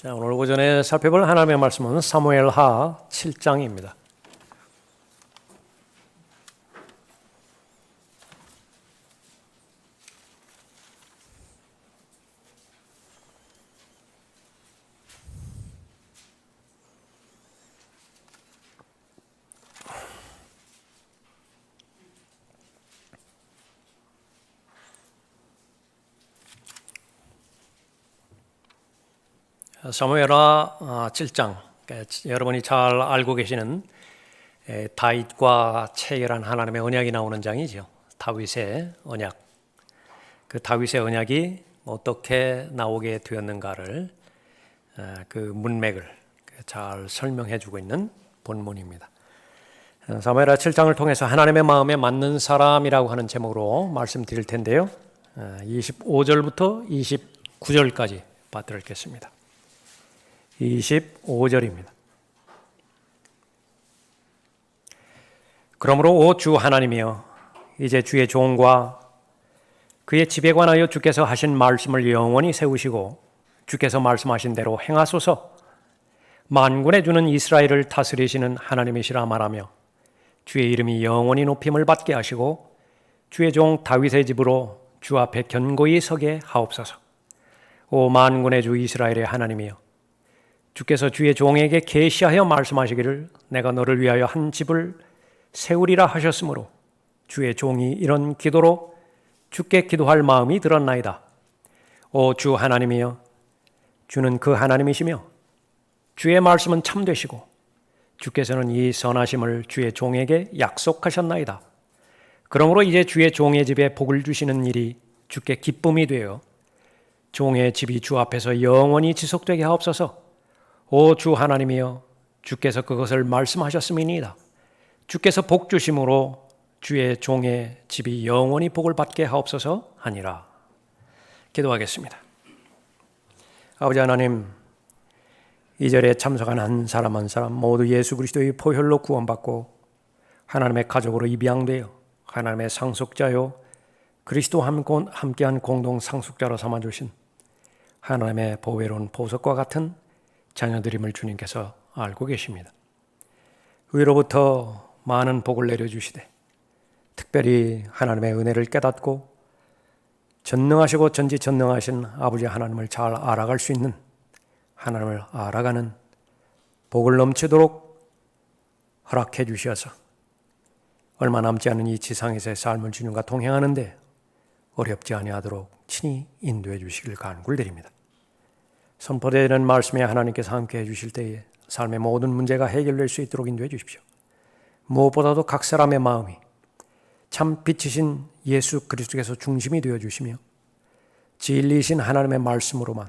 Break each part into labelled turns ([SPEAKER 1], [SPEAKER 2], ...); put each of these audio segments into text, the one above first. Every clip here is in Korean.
[SPEAKER 1] 자, 오늘 오전에 살펴볼 하나님의 말씀은 사무엘하 7장입니다. 사무엘하 7장, 여러분이 잘 알고 계시는 다윗과 체결한 하나님의 언약이 나오는 장이죠. 다윗의 언약. 그 다윗의 언약이 어떻게 나오게 되었는가를 그 문맥을 잘 설명해 주고 있는 본문입니다. 사무엘하 7장을 통해서 하나님의 마음에 맞는 사람이라고 하는 제목으로 말씀드릴 텐데요. 25절부터 29절까지 받들겠습니다. 25절입니다. 그러므로 오 주 하나님이여, 이제 주의 종과 그의 집에 관하여 주께서 하신 말씀을 영원히 세우시고 주께서 말씀하신 대로 행하소서. 만군의 주는 이스라엘을 다스리시는 하나님이시라 말하며 주의 이름이 영원히 높임을 받게 하시고 주의 종 다윗의 집으로 주 앞에 견고히 서게 하옵소서. 오 만군의 주 이스라엘의 하나님이여, 주께서 주의 종에게 계시하여 말씀하시기를 내가 너를 위하여 한 집을 세우리라 하셨으므로 주의 종이 이런 기도로 주께 기도할 마음이 들었나이다. 오 주 하나님이여, 주는 그 하나님이시며 주의 말씀은 참되시고 주께서는 이 선하심을 주의 종에게 약속하셨나이다. 그러므로 이제 주의 종의 집에 복을 주시는 일이 주께 기쁨이 되어 종의 집이 주 앞에서 영원히 지속되게 하옵소서. 오 주 하나님이여, 주께서 그것을 말씀하셨음이니이다. 주께서 복 주심으로 주의 종의 집이 영원히 복을 받게 하옵소서 하니라. 기도하겠습니다. 아버지 하나님, 이 절에 참석한 한 사람 한 사람 모두 예수 그리스도의 보혈로 구원받고 하나님의 가족으로 입양되어 하나님의 상속자요 그리스도와 함께한 공동 상속자로 삼아주신 하나님의 보배로운 보석과 같은 자녀들임을 주님께서 알고 계십니다. 위로부터 많은 복을 내려주시되 특별히 하나님의 은혜를 깨닫고 전능하시고 전지전능하신 아버지 하나님을 잘 알아갈 수 있는, 하나님을 알아가는 복을 넘치도록 허락해 주셔서 얼마 남지 않은 이 지상에서의 삶을 주님과 동행하는데 어렵지 아니하도록 친히 인도해 주시길 간구드립니다. 선포되는 말씀에 하나님께서 함께해 주실 때에 삶의 모든 문제가 해결될 수 있도록 인도해 주십시오. 무엇보다도 각 사람의 마음이 참 빛이신 예수 그리스도께서 중심이 되어 주시며 진리이신 하나님의 말씀으로만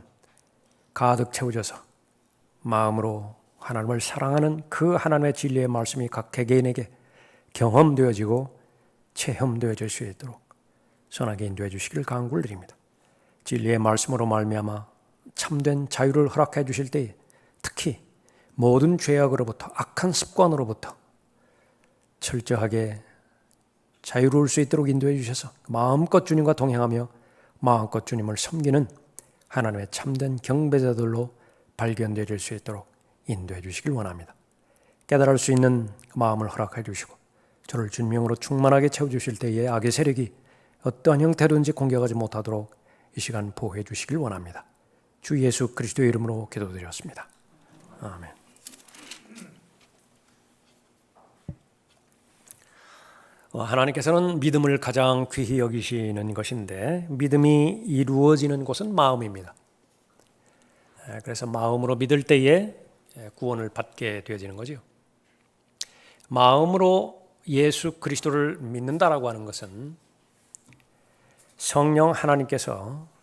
[SPEAKER 1] 가득 채워져서 마음으로 하나님을 사랑하는 그 하나님의 진리의 말씀이 각 개개인에게 경험되어지고 체험되어질 수 있도록 선하게 인도해 주시길 간구드립니다. 진리의 말씀으로 말미암아 참된 자유를 허락해 주실 때에 특히 모든 죄악으로부터, 악한 습관으로부터 철저하게 자유로울 수 있도록 인도해 주셔서 마음껏 주님과 동행하며 마음껏 주님을 섬기는 하나님의 참된 경배자들로 발견되어질 수 있도록 인도해 주시길 원합니다. 깨달을 수 있는 마음을 허락해 주시고 저를 주님으로 충만하게 채워주실 때에 악의 세력이 어떠한 형태로든지 공격하지 못하도록 이 시간 보호해 주시길 원합니다. 주 예수 그리스도의 이름으로 기도드렸습니다. 아멘. 하나님께서는 믿음을 가장 귀히 여기시는 것인데 믿음이 이루어지는 곳은 마음입니다. 그래서 마음으로 믿을 때에 구원을 받게 되어지는 거죠. 마음으로 예수 그리스도를 믿는다라고 하는 것은 성령 하나님께서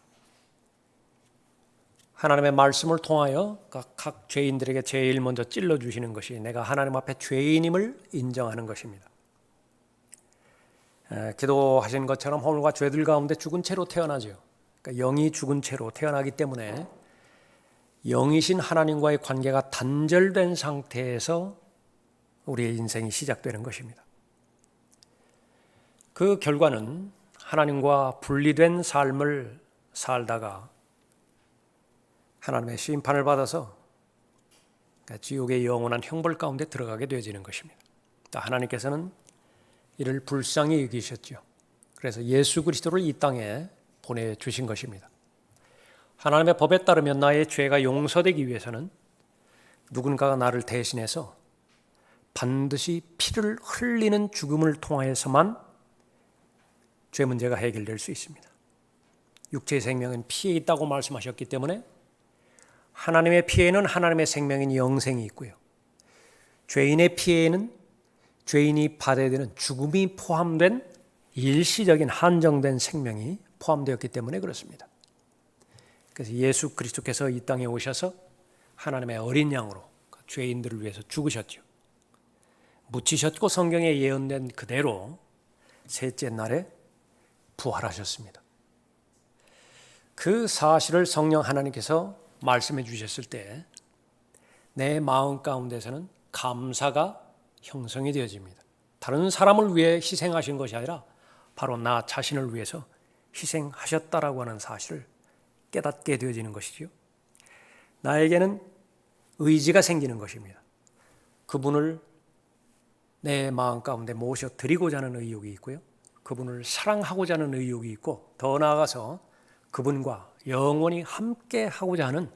[SPEAKER 1] 하나님의 말씀을 통하여 각 죄인들에게 제일 먼저 찔러주시는 것이 내가 하나님 앞에 죄인임을 인정하는 것입니다. 기도하신 것처럼 허물과 죄들 가운데 죽은 채로 태어나죠. 그러니까 영이 죽은 채로 태어나기 때문에 영이신 하나님과의 관계가 단절된 상태에서 우리의 인생이 시작되는 것입니다. 그 결과는 하나님과 분리된 삶을 살다가 하나님의 심판을 받아서 지옥의 영원한 형벌 가운데 들어가게 되어지는 것입니다. 또 하나님께서는 이를 불쌍히 여기셨죠. 그래서 예수 그리스도를 이 땅에 보내주신 것입니다. 하나님의 법에 따르면 나의 죄가 용서되기 위해서는 누군가가 나를 대신해서 반드시 피를 흘리는 죽음을 통하여서만 죄 문제가 해결될 수 있습니다. 육체의 생명은 피에 있다고 말씀하셨기 때문에 하나님의 피에는 하나님의 생명인 영생이 있고요. 죄인의 피에는 죄인이 받아야 되는 죽음이 포함된 일시적인 한정된 생명이 포함되었기 때문에 그렇습니다. 그래서 예수 그리스도께서 이 땅에 오셔서 하나님의 어린 양으로 죄인들을 위해서 죽으셨죠. 묻히셨고 성경에 예언된 그대로 셋째 날에 부활하셨습니다. 그 사실을 성령 하나님께서 말씀해 주셨을 때 내 마음 가운데서는 감사가 형성이 되어집니다. 다른 사람을 위해 희생하신 것이 아니라 바로 나 자신을 위해서 희생하셨다라고 하는 사실을 깨닫게 되어지는 것이죠. 나에게는 의지가 생기는 것입니다. 그분을 내 마음 가운데 모셔 드리고자 하는 의욕이 있고요. 그분을 사랑하고자 하는 의욕이 있고 더 나아가서 그분과 영원히 함께 하고자 하는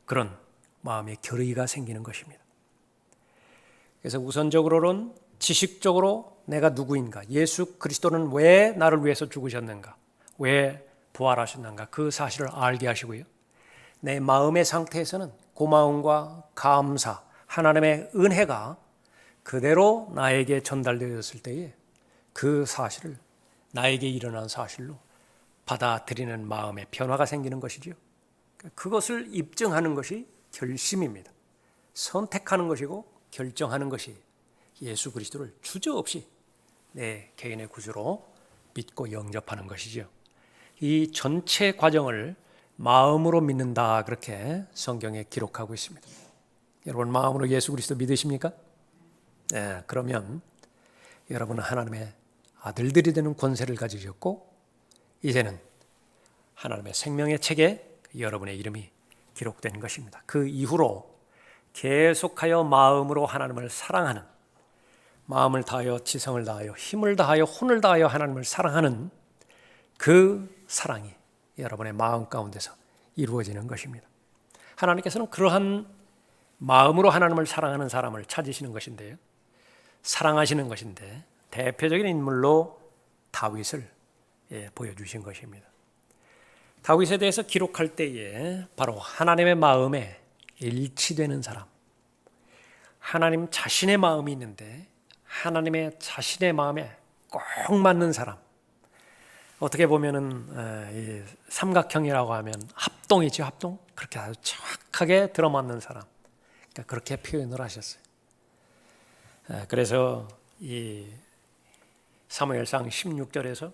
[SPEAKER 1] 그런 마음의 결의가 생기는 것입니다. 그래서 우선적으로는 지식적으로 내가 누구인가, 예수 그리스도는 왜 나를 위해서 죽으셨는가, 왜 부활하셨는가 그 사실을 알게 하시고요. 내 마음의 상태에서는 고마움과 감사, 하나님의 은혜가 그대로 나에게 전달되었을 때에 그 사실을 나에게 일어난 사실로 받아들이는 마음의 변화가 생기는 것이죠. 그것을 입증하는 것이 결심입니다. 선택하는 것이고 결정하는 것이 예수 그리스도를 주저없이 내 개인의 구주로 믿고 영접하는 것이죠. 이 전체 과정을 마음으로 믿는다 그렇게 성경에 기록하고 있습니다. 여러분 마음으로 예수 그리스도 믿으십니까? 네, 그러면 여러분은 하나님의 아들들이 되는 권세를 가지셨고 이제는 하나님의 생명의 책에 여러분의 이름이 기록된 것입니다. 그 이후로 계속하여 마음으로 하나님을 사랑하는, 마음을 다하여 지성을 다하여 힘을 다하여 혼을 다하여 하나님을 사랑하는 그 사랑이 여러분의 마음 가운데서 이루어지는 것입니다. 하나님께서는 그러한 마음으로 하나님을 사랑하는 사람을 찾으시는 것인데요. 사랑하시는 것인데 대표적인 인물로 다윗을 보여주신 것입니다. 다윗에 대해서 기록할 때에 바로 하나님의 마음에 일치되는 사람, 하나님 자신의 마음이 있는데 하나님의 자신의 마음에 꼭 맞는 사람, 어떻게 보면은 삼각형이라고 하면 합동이죠, 합동. 그렇게 아주 정확하게 들어맞는 사람, 그러니까 그렇게 표현을 하셨어요. 그래서 이 사무엘상 16장에서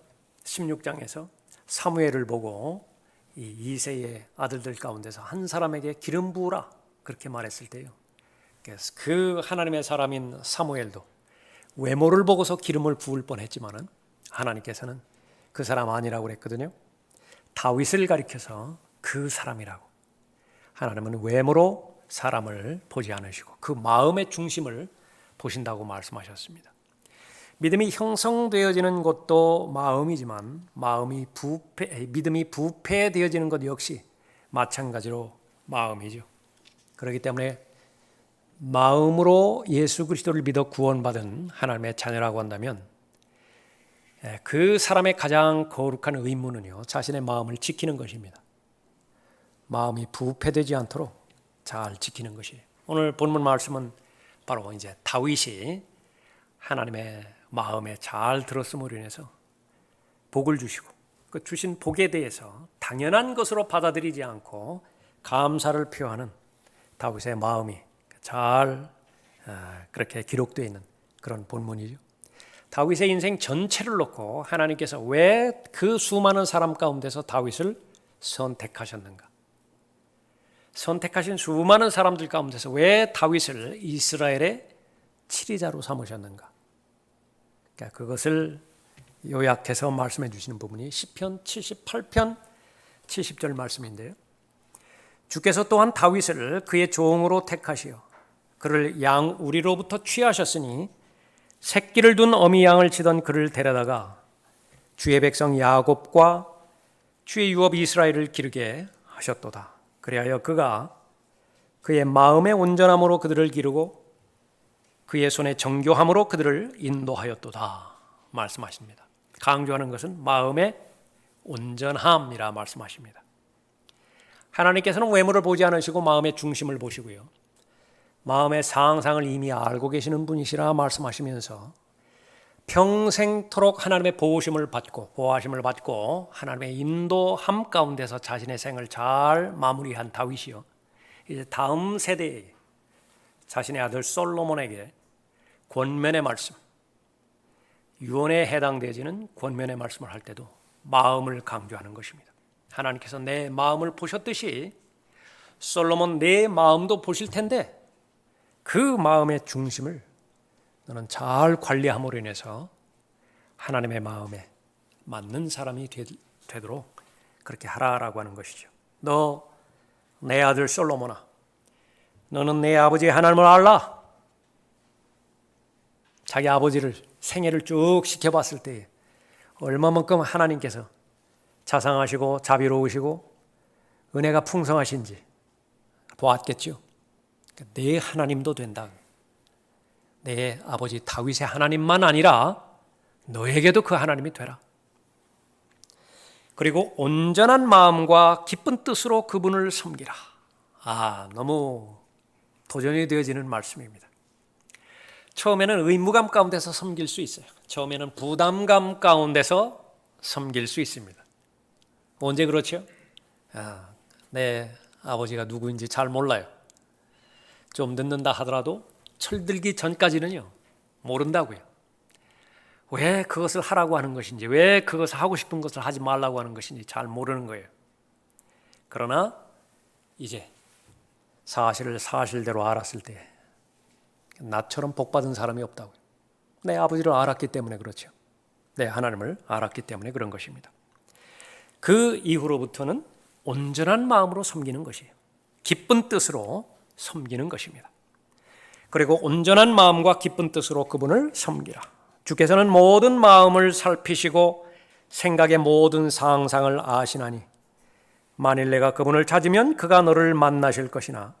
[SPEAKER 1] 사무엘을 보고 이 이새의 아들들 가운데서 한 사람에게 기름 부으라 그렇게 말했을 때요. 그래서 그 하나님의 사람인 사무엘도 외모를 보고서 기름을 부을 뻔했지만은 하나님께서는 그 사람 아니라고 그랬거든요. 다윗을 가리켜서 그 사람이라고. 하나님은 외모로 사람을 보지 않으시고 그 마음의 중심을 보신다고 말씀하셨습니다. 믿음이 형성되어지는 것도 마음이지만 믿음이 부패되어지는 것 역시 마찬가지로 마음이죠. 그렇기 때문에 마음으로 예수 그리스도를 믿어 구원받은 하나님의 자녀라고 한다면 그 사람의 가장 거룩한 의무는요, 자신의 마음을 지키는 것입니다. 마음이 부패되지 않도록 잘 지키는 것이에요. 오늘 본문 말씀은 바로 이제 다윗이 하나님의 마음에 잘 들었음으로 인해서 복을 주시고 그 주신 복에 대해서 당연한 것으로 받아들이지 않고 감사를 표하는 다윗의 마음이 잘 그렇게 기록되어 있는 그런 본문이죠. 다윗의 인생 전체를 놓고 하나님께서 왜 그 수많은 사람 가운데서 다윗을 선택하셨는가? 선택하신 수많은 사람들 가운데서 왜 다윗을 이스라엘의 치리자로 삼으셨는가? 그러니까 그것을 요약해서 말씀해 주시는 부분이 시편 78편 70절 말씀인데요. 주께서 또한 다윗을 그의 종으로 택하시어 그를 양 우리로부터 취하셨으니 새끼를 둔 어미 양을 치던 그를 데려다가 주의 백성 야곱과 주의 유업 이스라엘을 기르게 하셨도다. 그리하여 그가 그의 마음의 온전함으로 그들을 기르고 그의 손의 정교함으로 그들을 인도하였도다 말씀하십니다. 강조하는 것은 마음의 온전함이라 말씀하십니다. 하나님께서는 외모를 보지 않으시고 마음의 중심을 보시고요, 마음의 상상을 이미 알고 계시는 분이시라 말씀하시면서 평생토록 하나님의 보호심을 받고 보호하심을 받고 하나님의 인도함 가운데서 자신의 생을 잘 마무리한 다윗이요, 이제 다음 세대에 자신의 아들 솔로몬에게 권면의 말씀, 유언에 해당되지는 권면의 말씀을 할 때도 마음을 강조하는 것입니다. 하나님께서 내 마음을 보셨듯이 솔로몬 내 마음도 보실 텐데 그 마음의 중심을 너는 잘 관리함으로 인해서 하나님의 마음에 맞는 사람이 되도록 그렇게 하라라고 하는 것이죠. 너 내 아들 솔로몬아, 너는 내 아버지 하나님을 알라. 자기 아버지를 생애를 쭉 지켜봤을 때 얼마만큼 하나님께서 자상하시고 자비로우시고 은혜가 풍성하신지 보았겠죠. 내 하나님도 된다. 내 아버지 다윗의 하나님만 아니라 너에게도 그 하나님이 되라. 그리고 온전한 마음과 기쁜 뜻으로 그분을 섬기라. 너무 도전이 되어지는 말씀입니다. 처음에는 의무감 가운데서 섬길 수 있어요. 처음에는 부담감 가운데서 섬길 수 있습니다. 언제 그렇죠? 내 아버지가 누구인지 잘 몰라요. 좀 늦는다 하더라도 철들기 전까지는요, 모른다고요. 왜 그것을 하라고 하는 것인지, 왜 그것을 하고 싶은 것을 하지 말라고 하는 것인지 잘 모르는 거예요. 그러나 이제 사실을 사실대로 알았을 때 나처럼 복받은 사람이 없다고요. 내 아버지를 알았기 때문에 그렇죠. 내 하나님을 알았기 때문에 그런 것입니다. 그 이후로부터는 온전한 마음으로 섬기는 것이에요. 기쁜 뜻으로 섬기는 것입니다. 그리고 온전한 마음과 기쁜 뜻으로 그분을 섬기라. 주께서는 모든 마음을 살피시고 생각의 모든 상상을 아시나니 만일 내가 그분을 찾으면 그가 너를 만나실 것이나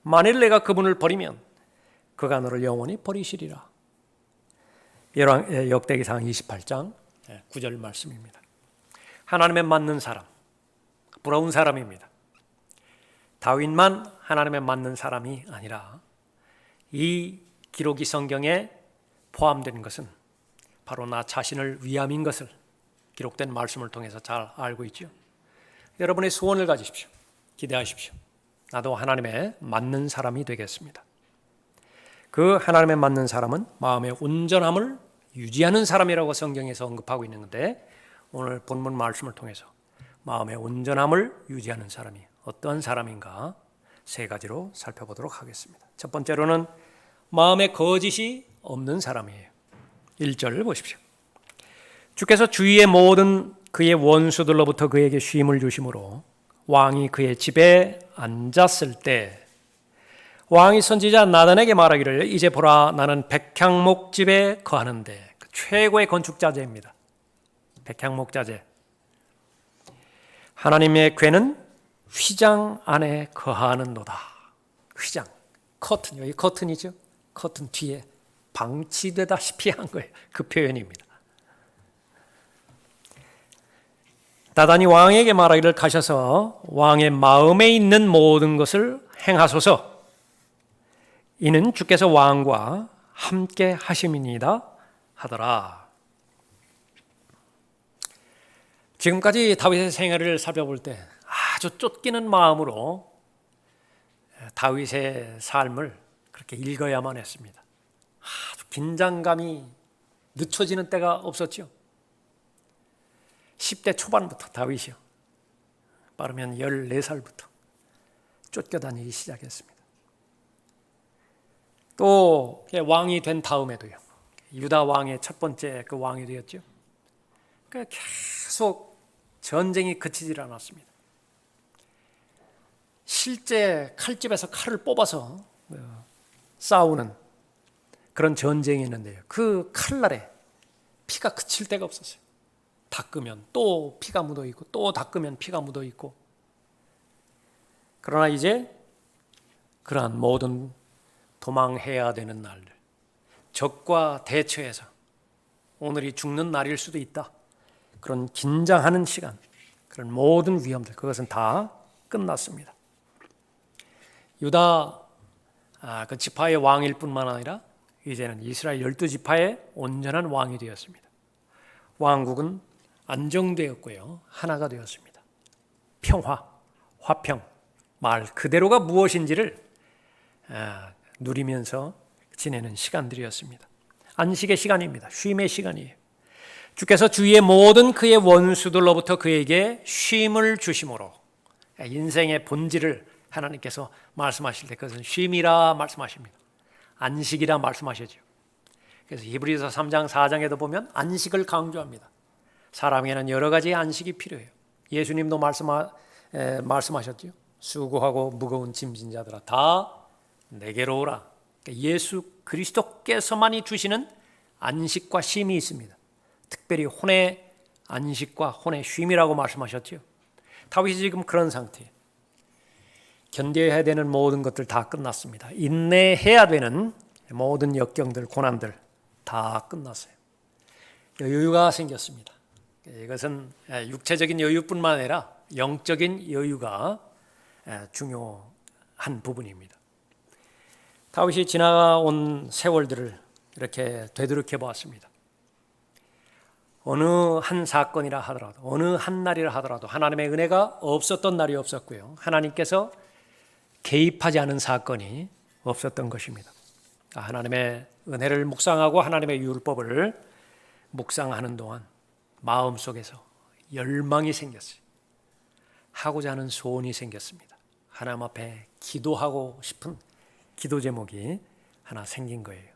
[SPEAKER 1] 만일 내가 그분을 버리면 그가 너를 영원히 버리시리라. 역대기상 28장 9절 말씀입니다. 하나님에 맞는 사람, 부러운 사람입니다. 다윗만 하나님에 맞는 사람이 아니라 이 기록이 성경에 포함된 것은 바로 나 자신을 위함인 것을 기록된 말씀을 통해서 잘 알고 있죠. 여러분의 소원을 가지십시오. 기대하십시오. 나도 하나님에 맞는 사람이 되겠습니다. 그 하나님에 맞는 사람은 마음의 온전함을 유지하는 사람이라고 성경에서 언급하고 있는데, 오늘 본문 말씀을 통해서 마음의 온전함을 유지하는 사람이 어떠한 사람인가 세 가지로 살펴보도록 하겠습니다. 첫 번째로는 마음에 거짓이 없는 사람이에요. 1절을 보십시오. 주께서 주위의 모든 그의 원수들로부터 그에게 쉼을 주심으로 왕이 그의 집에 앉았을 때 왕이 선지자 나단에게 말하기를 이제 보라 나는 백향목 집에 거하는데, 최고의 건축자재입니다. 백향목자재. 하나님의 궤는 휘장 안에 거하는도다. 휘장, 커튼, 여기 커튼이죠. 커튼 뒤에 방치되다시피 한 거예요. 그 표현입니다. 나단이 왕에게 말하기를 가셔서 왕의 마음에 있는 모든 것을 행하소서. 이는 주께서 왕과 함께 하심이니이다 하더라. 지금까지 다윗의 생애를 살펴볼 때 아주 쫓기는 마음으로 다윗의 삶을 그렇게 읽어야만 했습니다. 아주 긴장감이 늦춰지는 때가 없었죠. 10대 초반부터 다윗이요, 빠르면 14살부터 쫓겨다니기 시작했습니다. 또 왕이 된 다음에도요, 유다 왕의 첫 번째 그 왕이 되었죠. 계속 전쟁이 그치질 않았습니다. 실제 칼집에서 칼을 뽑아서 싸우는 그런 전쟁이 있는데요. 그 칼날에 피가 그칠 데가 없었어요. 닦으면 또 피가 묻어 있고 또 닦으면 피가 묻어 있고. 그러나 이제 그러한 모든 도망해야 되는 날들, 적과 대처해서 오늘이 죽는 날일 수도 있다. 그런 긴장하는 시간, 그런 모든 위험들, 그것은 다 끝났습니다. 유다 그 지파의 왕일 뿐만 아니라 이제는 이스라엘 12지파의 온전한 왕이 되었습니다. 왕국은 안정되었고요. 하나가 되었습니다. 평화, 화평, 말 그대로가 무엇인지를 누리면서 지내는 시간들이었습니다. 안식의 시간입니다. 쉼의 시간이에요. 주께서 주위의 모든 그의 원수들로부터 그에게 쉼을 주심으로 인생의 본질을 하나님께서 말씀하실 때 그것은 쉼이라 말씀하십니다. 안식이라 말씀하시죠. 그래서 히브리서 3장 4장에도 보면 안식을 강조합니다. 사람에게는 여러 가지 안식이 필요해요. 예수님도 말씀하셨죠. 수고하고 무거운 짐진 자들아 다 내게로 오라. 예수 그리스도께서만이 주시는 안식과 쉼이 있습니다. 특별히 혼의 안식과 혼의 쉼이라고 말씀하셨죠. 다윗이 지금 그런 상태예요. 견뎌야 되는 모든 것들 다 끝났습니다. 인내해야 되는 모든 역경들, 고난들 다 끝났어요. 여유가 생겼습니다. 이것은 육체적인 여유뿐만 아니라 영적인 여유가 중요한 부분입니다. 다윗이 지나온 세월들을 이렇게 되돌이켜 보았습니다. 어느 한 사건이라 하더라도, 어느 한 날이라 하더라도 하나님의 은혜가 없었던 날이 없었고요. 하나님께서 개입하지 않은 사건이 없었던 것입니다. 하나님의 은혜를 묵상하고 하나님의 율법을 묵상하는 동안 마음속에서 열망이 생겼어요. 하고자 하는 소원이 생겼습니다. 하나님 앞에 기도하고 싶은 기도 제목이 하나 생긴 거예요.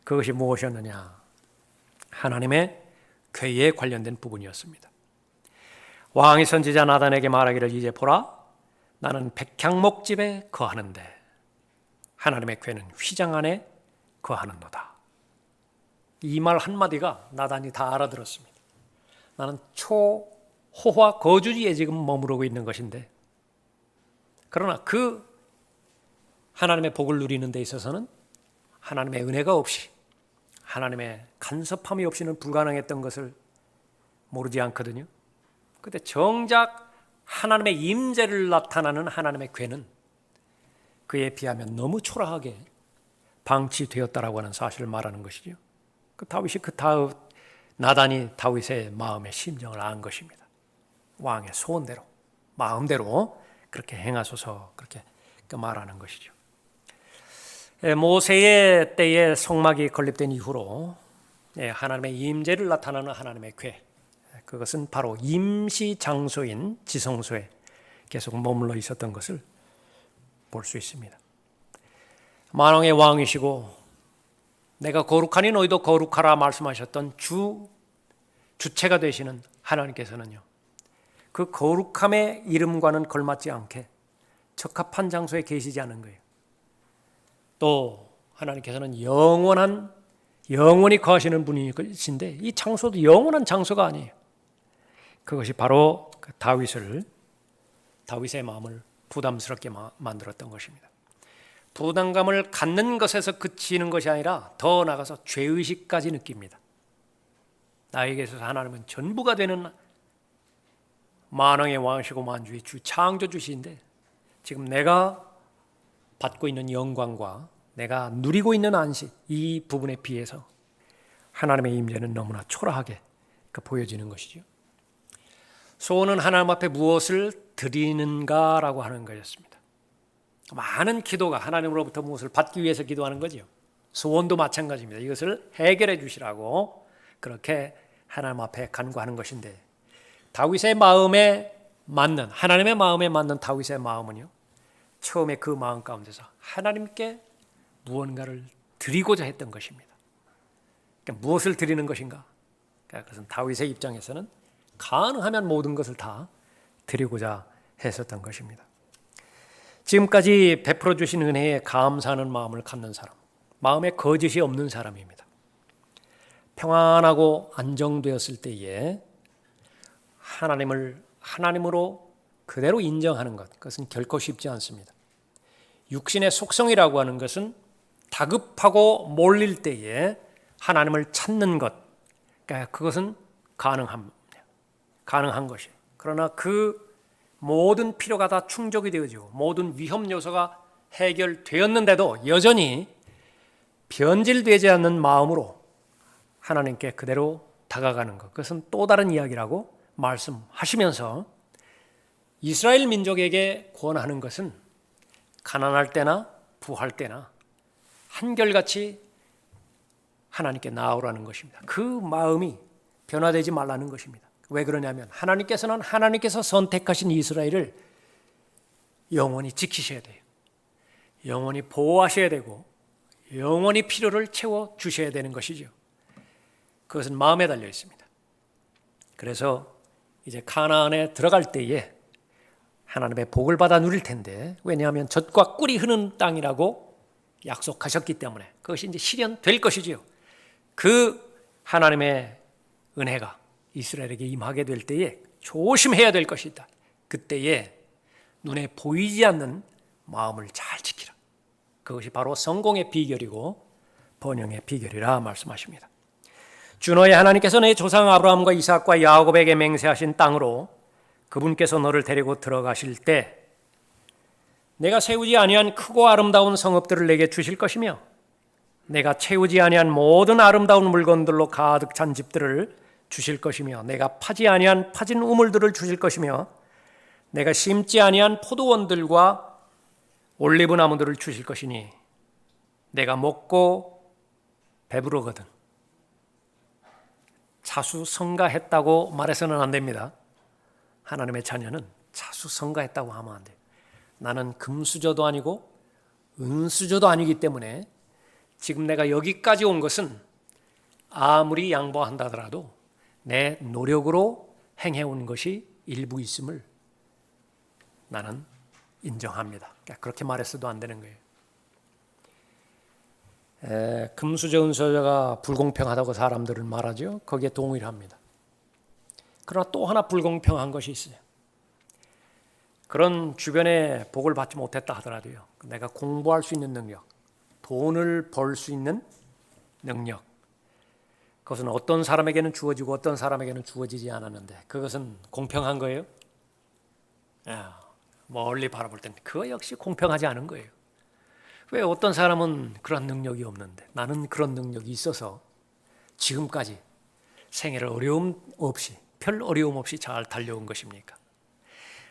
[SPEAKER 1] 그것이 무엇이었느냐? 하나님의 궤에 관련된 부분이었습니다. 왕이 선지자 나단에게 말하기를 이제 보라 나는 백향목집에 거하는데 하나님의 궤는 휘장 안에 거하는도다. 이 말 한마디가 나단이 다 알아들었습니다. 나는 초호화 거주지에 지금 머무르고 있는 것인데 그러나 그 하나님의 복을 누리는 데 있어서는 하나님의 은혜가 없이 하나님의 간섭함이 없이는 불가능했던 것을 모르지 않거든요. 그런데 정작 하나님의 임재를 나타나는 하나님의 궤는 그에 비하면 너무 초라하게 방치되었다라고 하는 사실을 말하는 것이죠. 다윗이 나단이 다윗의 마음의 심정을 안 것입니다. 왕의 소원대로 마음대로 그렇게 행하소서 그렇게 말하는 것이죠. 모세의 때에 성막이 건립된 이후로 하나님의 임재를 나타나는 하나님의 궤, 그것은 바로 임시 장소인 지성소에 계속 머물러 있었던 것을 볼 수 있습니다. 만왕의 왕이시고 내가 거룩하니 너희도 거룩하라 말씀하셨던 주체가 되시는 하나님께서는요, 그 거룩함의 이름과는 걸맞지 않게 적합한 장소에 계시지 않은 거예요. 또 하나님께서는 영원히 거하시는 분이신데 이 장소도 영원한 장소가 아니에요. 그것이 바로 다윗의 마음을 부담스럽게 만들었던 것입니다. 부담감을 갖는 것에서 그치는 것이 아니라 더 나아가서 죄의식까지 느낍니다. 나에게 있어서 하나님은 전부가 되는 만왕의 왕이시고 만주의 주 창조주시인데 지금 내가 받고 있는 영광과 내가 누리고 있는 안식 이 부분에 비해서 하나님의 임재는 너무나 초라하게 보여지는 것이죠. 소원은 하나님 앞에 무엇을 드리는가라고 하는 것이었습니다. 많은 기도가 하나님으로부터 무엇을 받기 위해서 기도하는 거죠. 소원도 마찬가지입니다. 이것을 해결해 주시라고 그렇게 하나님 앞에 간구하는 것인데 다윗의 마음에 맞는 하나님의 마음에 맞는 다윗의 마음은요, 처음에 그 마음 가운데서 하나님께 무언가를 드리고자 했던 것입니다. 그러니까 무엇을 드리는 것인가? 그것은 다윗의 입장에서는 가능하면 모든 것을 다 드리고자 했었던 것입니다. 지금까지 베풀어 주신 은혜에 감사하는 마음을 갖는 사람, 마음에 거짓이 없는 사람입니다. 평안하고 안정되었을 때에 하나님을 하나님으로 그대로 인정하는 것, 그것은 결코 쉽지 않습니다. 육신의 속성이라고 하는 것은 다급하고 몰릴 때에 하나님을 찾는 것, 그러니까 그것은 가능한 것이에요. 그러나 그 모든 필요가 다 충족이 되어지고 모든 위험 요소가 해결되었는데도 여전히 변질되지 않는 마음으로 하나님께 그대로 다가가는 것, 그것은 또 다른 이야기라고 말씀하시면서 이스라엘 민족에게 권하는 것은 가난할 때나 부할 때나 한결같이 하나님께 나아오라는 것입니다. 그 마음이 변화되지 말라는 것입니다. 왜 그러냐면 하나님께서는 하나님께서 선택하신 이스라엘을 영원히 지키셔야 돼요. 영원히 보호하셔야 되고 영원히 필요를 채워주셔야 되는 것이죠. 그것은 마음에 달려 있습니다. 그래서 이제 가나안에 들어갈 때에 하나님의 복을 받아 누릴 텐데, 왜냐하면 젖과 꿀이 흐르는 땅이라고 약속하셨기 때문에 그것이 이제 실현될 것이지요. 그 하나님의 은혜가 이스라엘에게 임하게 될 때에 조심해야 될 것이다. 그때에 눈에 보이지 않는 마음을 잘 지키라. 그것이 바로 성공의 비결이고 번영의 비결이라 말씀하십니다. 주 너의 하나님께서 내 조상 아브라함과 이삭과 야곱에게 맹세하신 땅으로 그분께서 너를 데리고 들어가실 때 내가 세우지 아니한 크고 아름다운 성읍들을 내게 주실 것이며 내가 채우지 아니한 모든 아름다운 물건들로 가득 찬 집들을 주실 것이며 내가 파지 아니한 파진 우물들을 주실 것이며 내가 심지 아니한 포도원들과 올리브 나무들을 주실 것이니 내가 먹고 배부르거든. 자수성가했다고 말해서는 안 됩니다. 하나님의 자녀는 자수성가했다고 하면 안 돼요. 나는 금수저도 아니고 은수저도 아니기 때문에 지금 내가 여기까지 온 것은 아무리 양보한다 하더라도 내 노력으로 행해온 것이 일부 있음을 나는 인정합니다. 그렇게 말했어도 안 되는 거예요. 금수저 은수저가 불공평하다고 사람들은 말하죠. 거기에 동의합니다. 그러나 또 하나 불공평한 것이 있어요. 그런 주변에 복을 받지 못했다 하더라도요, 내가 공부할 수 있는 능력, 돈을 벌 수 있는 능력, 그것은 어떤 사람에게는 주어지고 어떤 사람에게는 주어지지 않았는데 그것은 공평한 거예요? 멀리 바라볼 때는 그거 역시 공평하지 않은 거예요. 왜 어떤 사람은 그런 능력이 없는데 나는 그런 능력이 있어서 지금까지 생애를 별 어려움 없이 잘 달려온 것입니까?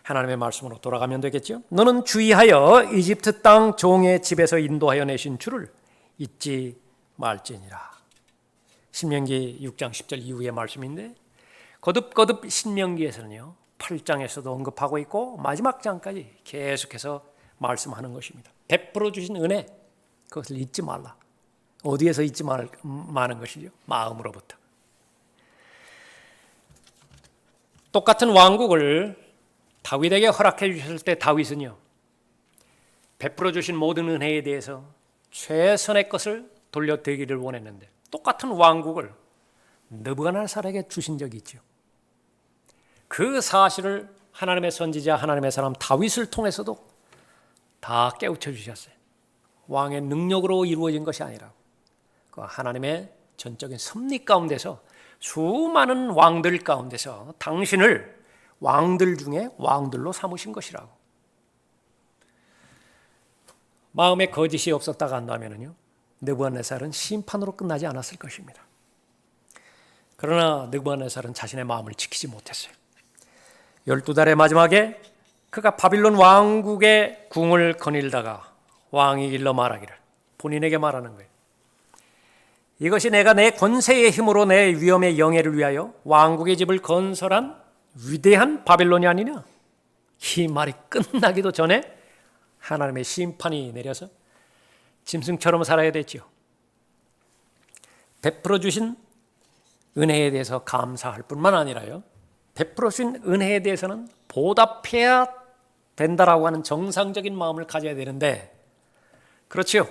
[SPEAKER 1] 하나님의 말씀으로 돌아가면 되겠죠. 너는 주의하여 이집트 땅 종의 집에서 인도하여 내신 주를 잊지 말지니라. 신명기 6장 10절 이후의 말씀인데 거듭거듭 신명기에서는요 8장에서도 언급하고 있고 마지막 장까지 계속해서 말씀하는 것입니다. 베풀어 주신 은혜, 그것을 잊지 말라. 어디에서 잊지 마는 것이죠? 마음으로부터. 똑같은 왕국을 다윗에게 허락해 주셨을 때 다윗은요 베풀어 주신 모든 은혜에 대해서 최선의 것을 돌려드리기를 원했는데 똑같은 왕국을 느부갓네살에게 주신 적이 있죠. 그 사실을 하나님의 선지자 하나님의 사람 다윗을 통해서도 다 깨우쳐 주셨어요. 왕의 능력으로 이루어진 것이 아니라 그 하나님의 전적인 섭리 가운데서 수많은 왕들 가운데서 당신을 왕들 중에 왕들로 삼으신 것이라고. 마음에 거짓이 없었다가 한다면요 느부갓네살은 심판으로 끝나지 않았을 것입니다. 그러나 느부갓네살은 자신의 마음을 지키지 못했어요. 12달의 마지막에 그가 바빌론 왕국의 궁을 거닐다가 왕이 일러 말하기를 본인에게 말하는 거예요. 이것이 내가 내 권세의 힘으로 내 위엄의 영예를 위하여 왕국의 집을 건설한 위대한 바빌론이 아니냐. 이 말이 끝나기도 전에 하나님의 심판이 내려서 짐승처럼 살아야 됐지요. 베풀어 주신 은혜에 대해서 감사할 뿐만 아니라요 베풀어 주신 은혜에 대해서는 보답해야 된다라고 하는 정상적인 마음을 가져야 되는데, 그렇지요.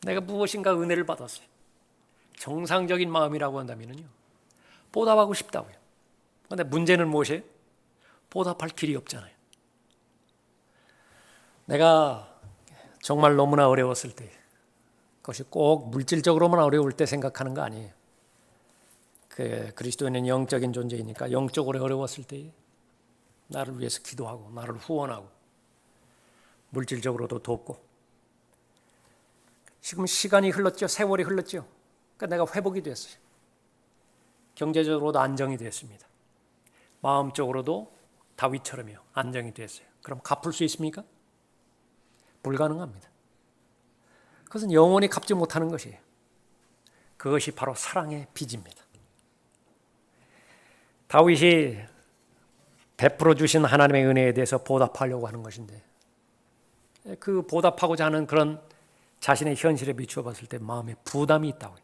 [SPEAKER 1] 내가 무엇인가 은혜를 받았어요. 정상적인 마음이라고 한다면요, 보답하고 싶다고요. 그런데 문제는 무엇이에요? 보답할 길이 없잖아요. 내가 정말 너무나 어려웠을 때, 그것이 꼭 물질적으로만 어려울 때 생각하는 거 아니에요. 그리스도인은 영적인 존재이니까 영적으로 어려웠을 때 나를 위해서 기도하고 나를 후원하고 물질적으로도 돕고, 지금 시간이 흘렀죠. 세월이 흘렀죠. 그러니까 내가 회복이 됐어요. 경제적으로도 안정이 됐습니다. 마음적으로도 다윗처럼요, 안정이 됐어요. 그럼 갚을 수 있습니까? 불가능합니다. 그것은 영원히 갚지 못하는 것이에요. 그것이 바로 사랑의 빚입니다. 다윗이 베풀어 주신 하나님의 은혜에 대해서 보답하려고 하는 것인데, 그 보답하고자 하는 그런 자신의 현실에 비추어 봤을 때 마음에 부담이 있다고요.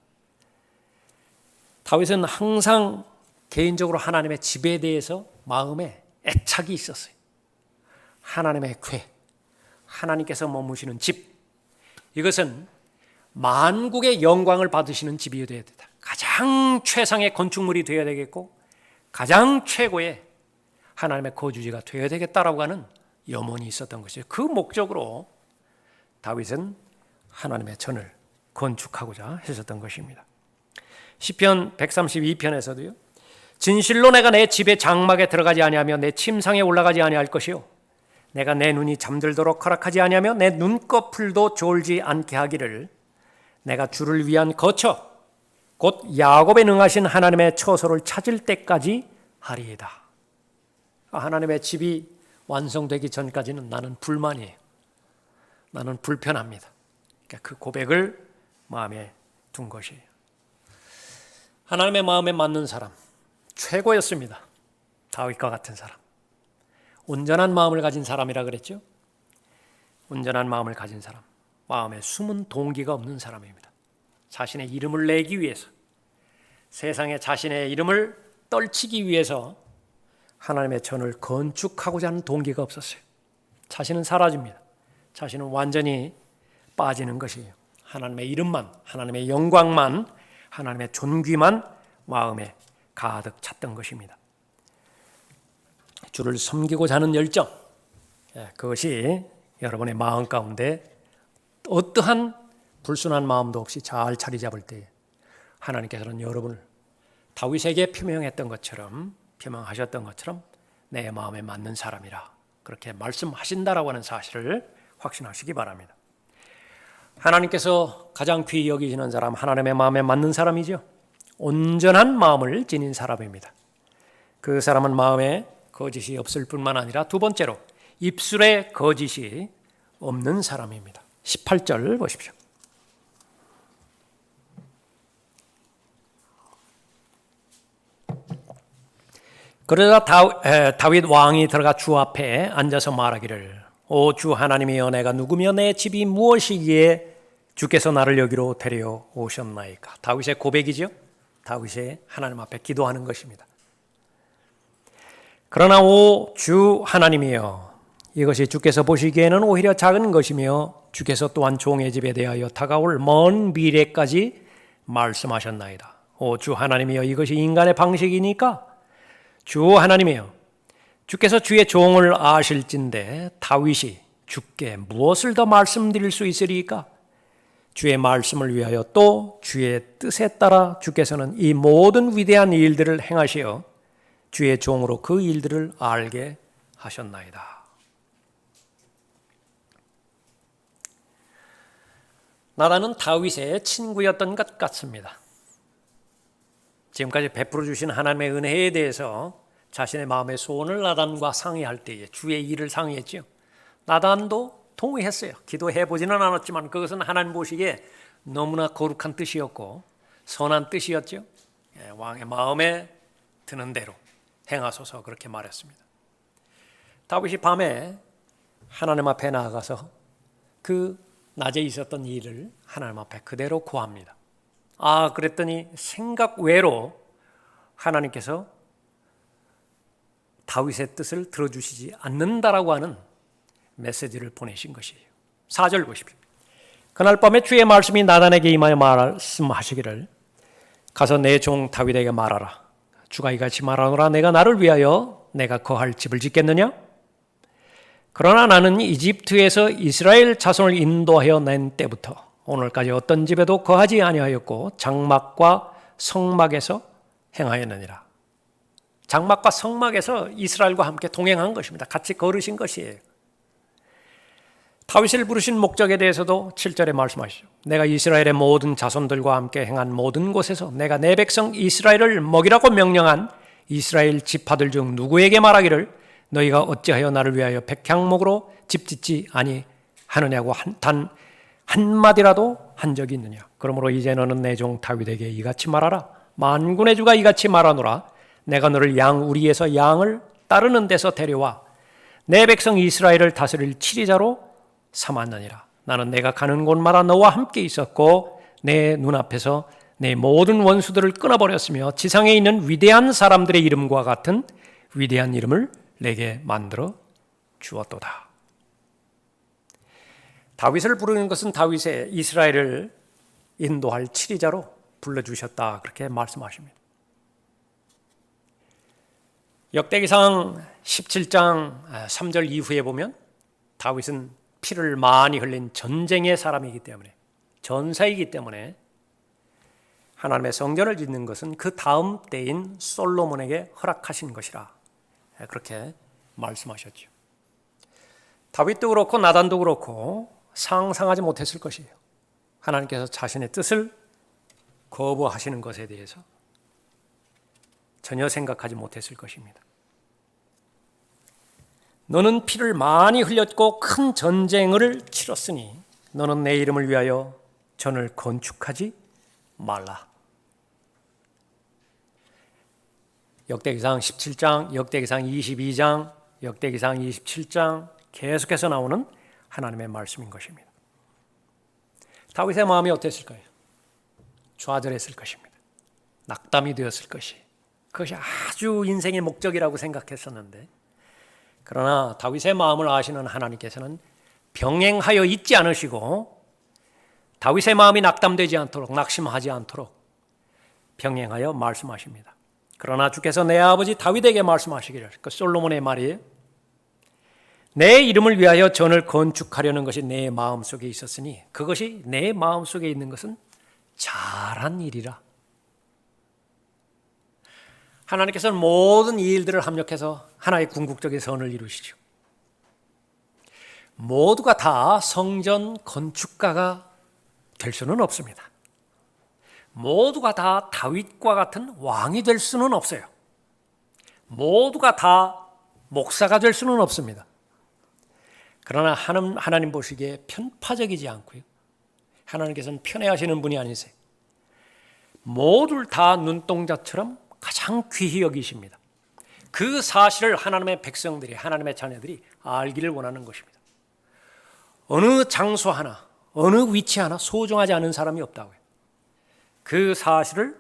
[SPEAKER 1] 다윗은 항상 개인적으로 하나님의 집에 대해서 마음에 애착이 있었어요. 하나님의 궤, 하나님께서 머무시는 집, 이것은 만국의 영광을 받으시는 집이 되어야 된다. 가장 최상의 건축물이 되어야 되겠고 가장 최고의 하나님의 거주지가 되어야 되겠다라고 하는 염원이 있었던 것이에요. 그 목적으로 다윗은 하나님의 전을 건축하고자 했었던 것입니다. 시편 132편에서도요, 진실로 내가 내 집의 장막에 들어가지 아니하며 내 침상에 올라가지 아니할 것이요, 내가 내 눈이 잠들도록 허락하지 아니하며 내 눈꺼풀도 졸지 않게 하기를, 내가 주를 위한 거처 곧 야곱에 능하신 하나님의 처소를 찾을 때까지 하리이다. 하나님의 집이 완성되기 전까지는 나는 불만이에요. 나는 불편합니다. 그러니까 그 고백을 마음에 둔 것이에요. 하나님의 마음에 맞는 사람, 최고였습니다. 다윗과 같은 사람, 온전한 마음을 가진 사람이라 그랬죠. 온전한 마음을 가진 사람, 마음에 숨은 동기가 없는 사람입니다. 자신의 이름을 내기 위해서, 세상에 자신의 이름을 떨치기 위해서 하나님의 전을 건축하고자 하는 동기가 없었어요. 자신은 사라집니다. 자신은 완전히 빠지는 것이에요. 하나님의 이름만, 하나님의 영광만, 하나님의 존귀만 마음에 가득 찼던 것입니다. 주를 섬기고자 하는 열정, 그것이 여러분의 마음 가운데 어떠한 불순한 마음도 없이 잘 자리 잡을 때 하나님께서는 여러분을 다윗에게 표명했던 것처럼, 표명하셨던 것처럼 내 마음에 맞는 사람이라 그렇게 말씀하신다라고 하는 사실을 확신하시기 바랍니다. 하나님께서 가장 귀히 여기시는 사람, 하나님의 마음에 맞는 사람이죠. 온전한 마음을 지닌 사람입니다. 그 사람은 마음에 거짓이 없을 뿐만 아니라 두 번째로 입술에 거짓이 없는 사람입니다. 18절 보십시오. 그러자 다윗 왕이 들어가 주 앞에 앉아서 말하기를, 오 주 하나님이여, 내가 누구며 내 집이 무엇이기에 주께서 나를 여기로 데려오셨나이까. 다윗의 고백이죠. 다윗의 하나님 앞에 기도하는 것입니다. 그러나 오 주 하나님이여, 이것이 주께서 보시기에는 오히려 작은 것이며 주께서 또한 종의 집에 대하여 다가올 먼 미래까지 말씀하셨나이다. 오 주 하나님이여, 이것이 인간의 방식이니까 주 하나님이여, 주께서 주의 종을 아실진대 다윗이 주께 무엇을 더 말씀드릴 수 있으리까? 주의 말씀을 위하여 또 주의 뜻에 따라 주께서는 이 모든 위대한 일들을 행하시어 주의 종으로 그 일들을 알게 하셨나이다. 나단은 다윗의 친구였던 것 같습니다. 지금까지 베풀어 주신 하나님의 은혜에 대해서 자신의 마음의 소원을 나단과 상의할 때에 주의 일을 상의했죠. 나단도 동의했어요. 기도해보지는 않았지만 그것은 하나님 보시기에 너무나 거룩한 뜻이었고 선한 뜻이었죠. 왕의 마음에 드는 대로 행하소서 그렇게 말했습니다. 다윗이 밤에 하나님 앞에 나아가서 그 낮에 있었던 일을 하나님 앞에 그대로 고합니다. 그랬더니 생각 외로 하나님께서 다윗의 뜻을 들어주시지 않는다라고 하는 메시지를 보내신 것이에요. 4절 보십시오. 그날 밤에 주의 말씀이 나단에게 임하여 말씀하시기를 가서 내 종 다윗에게 말하라. 주가 이같이 말하노라. 내가 나를 위하여 내가 거할 집을 짓겠느냐? 그러나 나는 이집트에서 이스라엘 자손을 인도하여 낸 때부터 오늘까지 어떤 집에도 거하지 아니하였고 장막과 성막에서 행하였느니라. 장막과 성막에서 이스라엘과 함께 동행한 것입니다. 같이 걸으신 것이에요. 다윗을 부르신 목적에 대해서도 7절에 말씀하시죠. 내가 이스라엘의 모든 자손들과 함께 행한 모든 곳에서 내가 내 백성 이스라엘을 먹이라고 명령한 이스라엘 지파들 중 누구에게 말하기를 너희가 어찌하여 나를 위하여 백향목으로 집 짓지 아니하느냐고 단 한마디라도 한 적이 있느냐. 그러므로 이제 너는 내 종 다윗에게 이같이 말하라. 만군의 주가 이같이 말하노라. 내가 너를 우리에서 양을 따르는 데서 데려와 내 백성 이스라엘을 다스릴 치리자로 삼았느니라. 나는 내가 가는 곳마다 너와 함께 있었고 내 눈앞에서 내 모든 원수들을 끊어버렸으며 지상에 있는 위대한 사람들의 이름과 같은 위대한 이름을 내게 만들어 주었도다. 다윗을 부르는 것은 다윗의 이스라엘을 인도할 치리자로 불러주셨다. 그렇게 말씀하십니다. 역대기상 17장 3절 이후에 보면 다윗은 피를 많이 흘린 전쟁의 사람이기 때문에 전사이기 때문에 하나님의 성전을 짓는 것은 그 다음 때인 솔로몬에게 허락하신 것이라 그렇게 말씀하셨죠. 다윗도 그렇고 나단도 그렇고 상상하지 못했을 것이에요. 하나님께서 자신의 뜻을 거부하시는 것에 대해서 전혀 생각하지 못했을 것입니다. 너는 피를 많이 흘렸고 큰 전쟁을 치렀으니 너는 내 이름을 위하여 전을 건축하지 말라. 역대기상 17장, 역대기상 22장, 역대기상 27장 계속해서 나오는 하나님의 말씀인 것입니다. 다윗의 마음이 어땠을까요? 좌절했을 것입니다. 낙담이 되었을 것이. 그것이 아주 인생의 목적이라고 생각했었는데 그러나 다윗의 마음을 아시는 하나님께서는 병행하여 있지 않으시고 다윗의 마음이 낙담되지 않도록 낙심하지 않도록 병행하여 말씀하십니다. 그러나 주께서 내 아버지 다윗에게 말씀하시기를 그 솔로몬의 말이에요. 내 이름을 위하여 전을 건축하려는 것이 내 마음속에 있었으니 그것이 내 마음속에 있는 것은 잘한 일이라. 하나님께서는 모든 일들을 합력해서 하나의 궁극적인 선을 이루시죠. 모두가 다 성전 건축가가 될 수는 없습니다. 모두가 다 다윗과 같은 왕이 될 수는 없어요. 모두가 다 목사가 될 수는 없습니다. 그러나 하나님 보시기에 편파적이지 않고요. 하나님께서는 편애하시는 분이 아니세요. 모두를 다 눈동자처럼 가장 귀히 여기십니다. 그 사실을 하나님의 백성들이, 하나님의 자녀들이 알기를 원하는 것입니다. 어느 장소 하나, 어느 위치 하나 소중하지 않은 사람이 없다고요. 그 사실을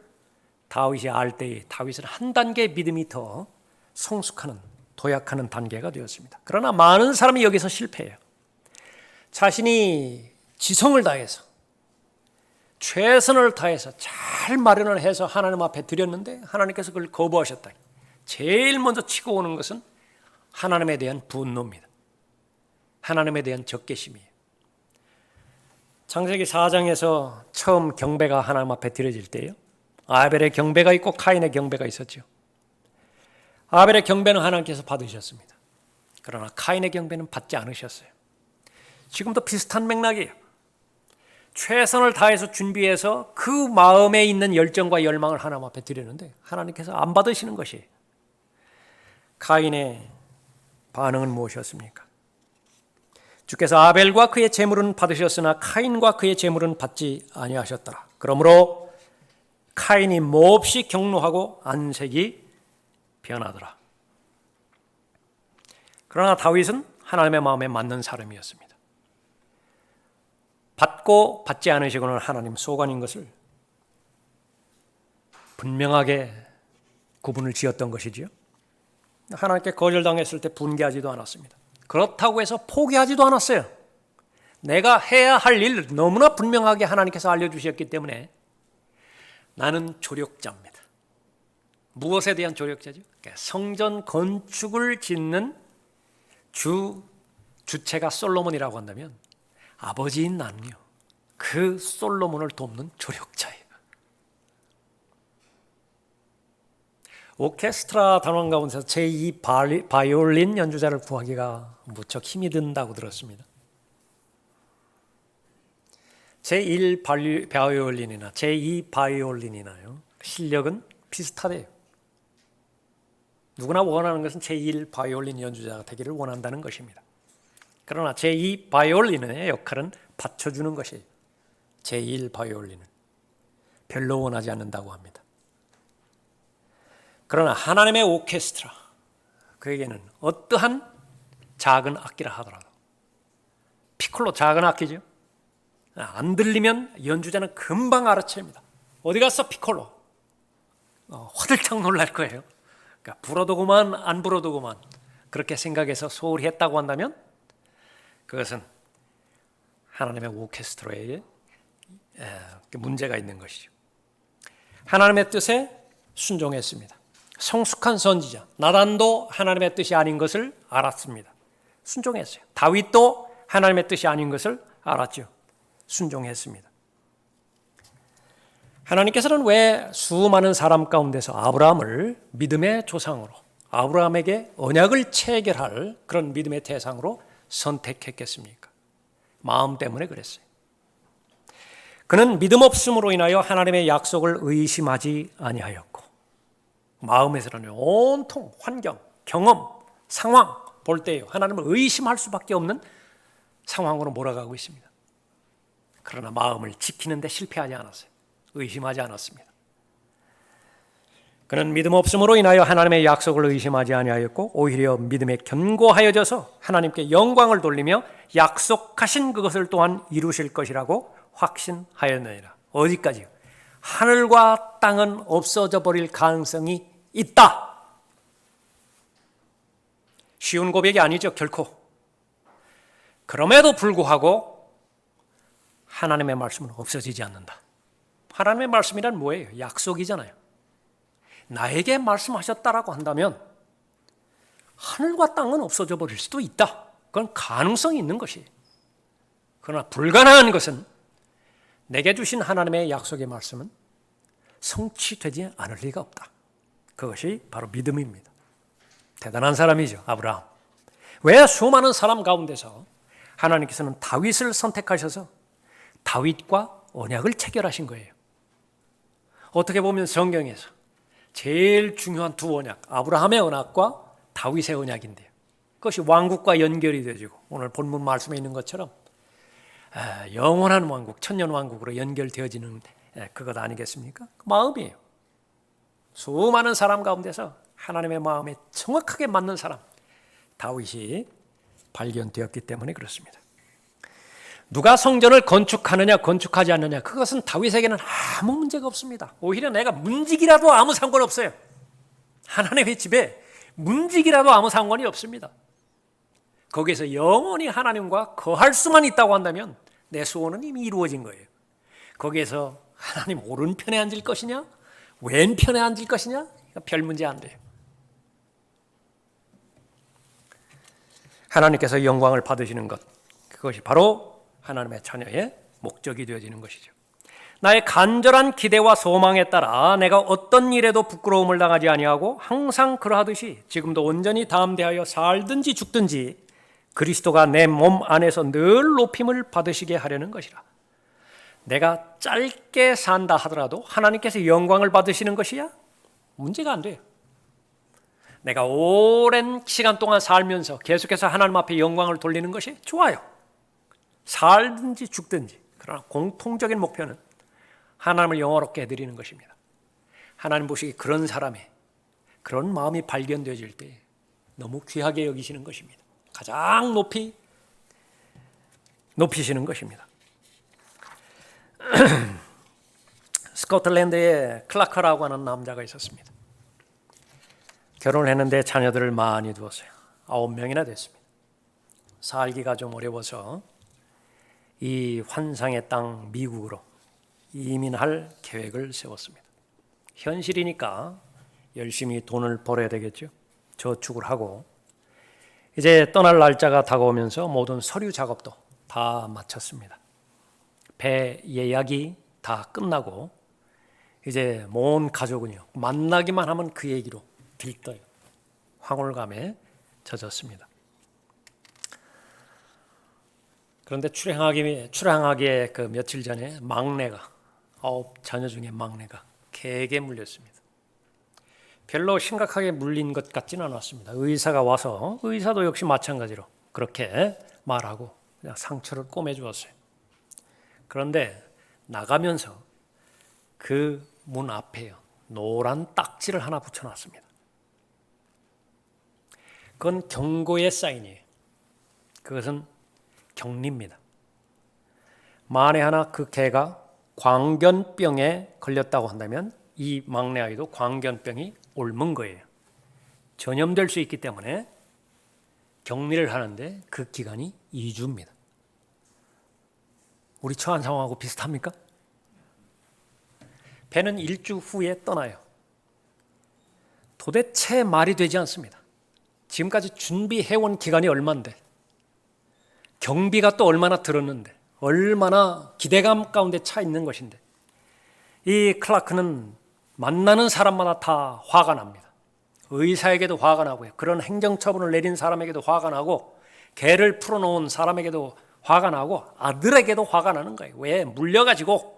[SPEAKER 1] 다윗이 알 때에 다윗은 한 단계 믿음이 더 성숙하는, 도약하는 단계가 되었습니다. 그러나 많은 사람이 여기서 실패해요. 자신이 지성을 다해서 최선을 다해서 잘 마련을 해서 하나님 앞에 드렸는데 하나님께서 그걸 거부하셨다. 제일 먼저 치고 오는 것은 하나님에 대한 분노입니다. 하나님에 대한 적개심이에요. 창세기 4장에서 처음 경배가 하나님 앞에 드려질 때요. 아벨의 경배가 있고 카인의 경배가 있었죠. 아벨의 경배는 하나님께서 받으셨습니다. 그러나 카인의 경배는 받지 않으셨어요. 지금도 비슷한 맥락이에요. 최선을 다해서 준비해서 그 마음에 있는 열정과 열망을 하나님 앞에 드리는데 하나님께서 안 받으시는 것이에요. 카인의 반응은 무엇이었습니까? 주께서 아벨과 그의 제물은 받으셨으나 카인과 그의 제물은 받지 아니하셨더라. 그러므로 카인이 몹시 경노하고 안색이 변하더라. 그러나 다윗은 하나님의 마음에 맞는 사람이었습니다. 받고 받지 않으시고는 하나님 소관인 것을 분명하게 구분을 지었던 것이지요. 하나님께 거절당했을 때 분개하지도 않았습니다. 그렇다고 해서 포기하지도 않았어요. 내가 해야 할 일 너무나 분명하게 하나님께서 알려주셨기 때문에 나는 조력자입니다. 무엇에 대한 조력자죠? 성전 건축을 짓는 주체가 솔로몬이라고 한다면 아버지인 나는요, 그 솔로몬을 돕는 조력자예요. 오케스트라 단원 가운데서 제2 바이올린 연주자를 구하기가 무척 힘이 든다고 들었습니다. 제1 바이올린이나 제2 바이올린이나요, 실력은 비슷하대요. 누구나 원하는 것은 제1 바이올린 연주자가 되기를 원한다는 것입니다. 그러나 제2 바이올린의 역할은 받쳐주는 것이에요. 제1 바이올린은 별로 원하지 않는다고 합니다. 그러나 하나님의 오케스트라, 그에게는 어떠한 작은 악기라 하더라도, 피콜로 작은 악기죠. 안 들리면 연주자는 금방 알아챕니다. 어디 갔어 피콜로? 화들짝 놀랄 거예요. 그러니까 불어도 그만 안 불어도 그만 그렇게 생각해서 소홀히 했다고 한다면 그것은 하나님의 오케스트라에 문제가 있는 것이죠. 하나님의 뜻에 순종했습니다. 성숙한 선지자 나단도 하나님의 뜻이 아닌 것을 알았습니다. 순종했어요. 다윗도 하나님의 뜻이 아닌 것을 알았죠. 순종했습니다. 하나님께서는 왜 수많은 사람 가운데서 아브라함을 믿음의 조상으로, 아브라함에게 언약을 체결할 그런 믿음의 대상으로 선택했겠습니까? 마음 때문에 그랬어요. 그는 믿음 없음으로 인하여 하나님의 약속을 의심하지 아니하였고, 마음에서는 온통 환경, 경험, 상황 볼 때요, 하나님을 의심할 수밖에 없는 상황으로 몰아가고 있습니다. 그러나 마음을 지키는 데 실패하지 않았어요. 의심하지 않았습니다. 그는 믿음 없음으로 인하여 하나님의 약속을 의심하지 아니하였고 오히려 믿음에 견고하여져서 하나님께 영광을 돌리며 약속하신 그것을 또한 이루실 것이라고 확신하였느니라. 어디까지요? 하늘과 땅은 없어져 버릴 가능성이 있다. 쉬운 고백이 아니죠, 결코. 그럼에도 불구하고 하나님의 말씀은 없어지지 않는다. 하나님의 말씀이란 뭐예요? 약속이잖아요. 나에게 말씀하셨다라고 한다면 하늘과 땅은 없어져 버릴 수도 있다. 그건 가능성이 있는 것이에요. 그러나 불가능한 것은 내게 주신 하나님의 약속의 말씀은 성취되지 않을 리가 없다. 그것이 바로 믿음입니다. 대단한 사람이죠, 아브라함. 왜 수많은 사람 가운데서 하나님께서는 다윗을 선택하셔서 다윗과 언약을 체결하신 거예요. 어떻게 보면 성경에서 제일 중요한 두 언약, 아브라함의 언약과 다윗의 언약인데요. 그것이 왕국과 연결이 되어지고 오늘 본문 말씀에 있는 것처럼 영원한 왕국, 천년 왕국으로 연결되어지는 그것 아니겠습니까? 그 마음이에요. 수많은 사람 가운데서 하나님의 마음에 정확하게 맞는 사람, 다윗이 발견되었기 때문에 그렇습니다. 누가 성전을 건축하느냐 건축하지 않느냐, 그것은 다윗에게는 아무 문제가 없습니다. 오히려 내가 문지기라도 아무 상관없어요. 하나님의 집에 문지기라도 아무 상관이 없습니다. 거기에서 영원히 하나님과 거할 수만 있다고 한다면 내 소원은 이미 이루어진 거예요. 거기에서 하나님 오른편에 앉을 것이냐 왼편에 앉을 것이냐, 별 문제 안 돼요. 하나님께서 영광을 받으시는 것, 그것이 바로 하나님의 자녀의 목적이 되어지는 것이죠. 나의 간절한 기대와 소망에 따라 내가 어떤 일에도 부끄러움을 당하지 아니하고 항상 그러하듯이 지금도 온전히 담대하여 살든지 죽든지 그리스도가 내 몸 안에서 늘 높임을 받으시게 하려는 것이라. 내가 짧게 산다 하더라도 하나님께서 영광을 받으시는 것이야? 문제가 안 돼요. 내가 오랜 시간 동안 살면서 계속해서 하나님 앞에 영광을 돌리는 것이 좋아요. 살든지 죽든지. 그러나 공통적인 목표는 하나님을 영화롭게 해드리는 것입니다. 하나님 보시기에 그런 사람의 그런 마음이 발견되어질 때 너무 귀하게 여기시는 것입니다. 가장 높이 높이시는 것입니다. 스코틀랜드에 클라커라고 하는 남자가 있었습니다. 결혼했는데 자녀들을 많이 두었어요. 9명이나 됐습니다. 살기가 좀 어려워서 이 환상의 땅 미국으로 이민할 계획을 세웠습니다. 현실이니까 열심히 돈을 벌어야 되겠죠. 저축을 하고 이제 떠날 날짜가 다가오면서 모든 서류 작업도 다 마쳤습니다. 배 예약이 다 끝나고 이제 온 가족은요 만나기만 하면 그 얘기로 들떠요. 황홀감에 젖었습니다. 그런데 출항하기에 그 며칠 전에 막내가 9자녀 중에 막내가 개에게 물렸습니다. 별로 심각하게 물린 것 같지는 않았습니다. 의사가 와서 의사도 역시 마찬가지로 그렇게 말하고 그냥 상처를 꼬매주었어요. 그런데 나가면서 그 문 앞에요 노란 딱지를 하나 붙여놨습니다. 그건 경고의 사인이에요. 그것은 격리입니다. 만에 하나 그 개가 광견병에 걸렸다고 한다면 이 막내 아이도 광견병이 옮은 거예요. 전염될 수 있기 때문에 격리를 하는데 그 기간이 2주입니다. 우리 처한 상황하고 비슷합니까? 배는 일주 후에 떠나요. 도대체 말이 되지 않습니다. 지금까지 준비해온 기간이 얼만데 경비가 또 얼마나 들었는데 얼마나 기대감 가운데 차 있는 것인데 이 클라크는 만나는 사람마다 다 화가 납니다. 의사에게도 화가 나고요. 그런 행정처분을 내린 사람에게도 화가 나고 개를 풀어놓은 사람에게도 화가 나고 아들에게도 화가 나는 거예요. 왜? 물려가지고.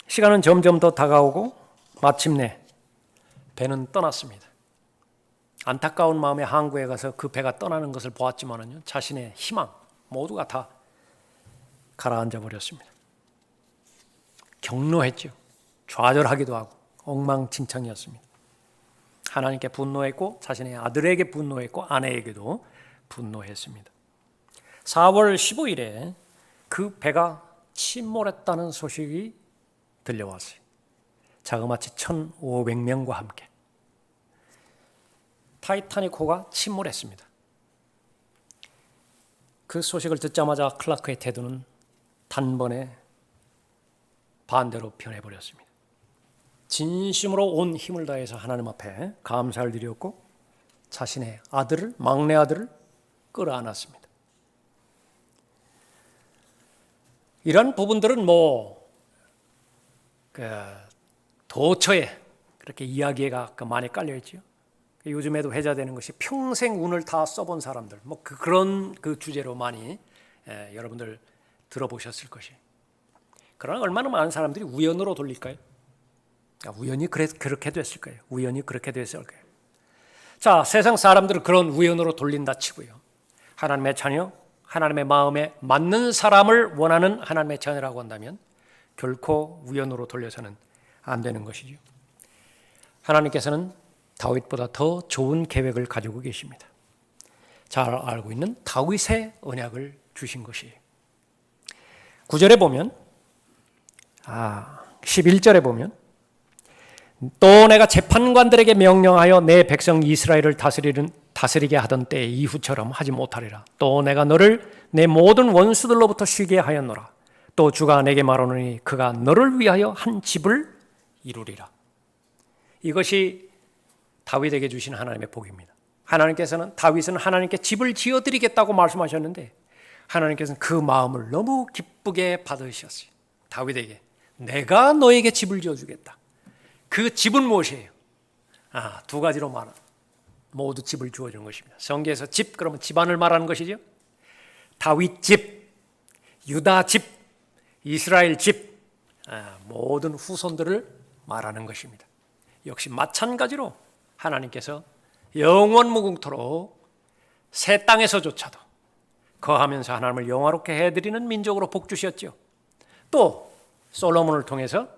[SPEAKER 1] 시간은 점점 더 다가오고 마침내 배는 떠났습니다. 안타까운 마음에 항구에 가서 그 배가 떠나는 것을 보았지만은요, 자신의 희망 모두가 다 가라앉아 버렸습니다. 격노했죠. 좌절하기도 하고 엉망진창이었습니다. 하나님께 분노했고 자신의 아들에게 분노했고 아내에게도 분노했습니다. 4월 15일에 그 배가 침몰했다는 소식이 들려왔어요. 자그마치 1,500명과 함께 타이타닉호가 침몰했습니다. 그 소식을 듣자마자 클라크의 태도는 단번에 반대로 변해버렸습니다. 진심으로 온 힘을 다해서 하나님 앞에 감사를 드렸고 자신의 아들을, 막내 아들을 끌어안았습니다. 이런 부분들은 도처에 그렇게 이야기가 많이 깔려있죠. 요즘에도 회자되는 것이 평생 운을 다 써본 사람들, 그런 그 주제로 많이 여러분들 들어보셨을 것이에요. 그러나 얼마나 많은 사람들이 우연으로 돌릴까요? 우연히 그렇게 됐을 거예요. 우연히 그렇게 됐을 거예요. 자, 세상 사람들은 그런 우연으로 돌린다 치고요. 하나님의 자녀, 하나님의 마음에 맞는 사람을 원하는 하나님의 자녀라고 한다면 결코 우연으로 돌려서는 안 되는 것이죠. 하나님께서는 다윗보다 더 좋은 계획을 가지고 계십니다. 잘 알고 있는 다윗의 언약을 주신 것이에요. 9절에 보면 11절에 보면 또 내가 재판관들에게 명령하여 내 백성 이스라엘을 다스리게 하던 때 이후처럼 하지 못하리라. 또 내가 너를 내 모든 원수들로부터 쉬게 하였노라. 또 주가 내게 말하노니 그가 너를 위하여 한 집을 이루리라. 이것이 다윗에게 주신 하나님의 복입니다. 하나님께서는 다윗은 하나님께 집을 지어드리겠다고 말씀하셨는데 하나님께서는 그 마음을 너무 기쁘게 받으셨어요. 다윗에게 내가 너에게 집을 지어주겠다. 그 집은 무엇이에요? 두 가지로 모두 집을 주어주는 것입니다. 성경에서 집 그러면 집안을 말하는 것이죠. 다윗 집, 유다 집, 이스라엘 집, 모든 후손들을 말하는 것입니다. 역시 마찬가지로 하나님께서 영원 무궁토록 새 땅에서조차도 거하면서 하나님을 영화롭게 해드리는 민족으로 복 주셨죠. 또 솔로몬을 통해서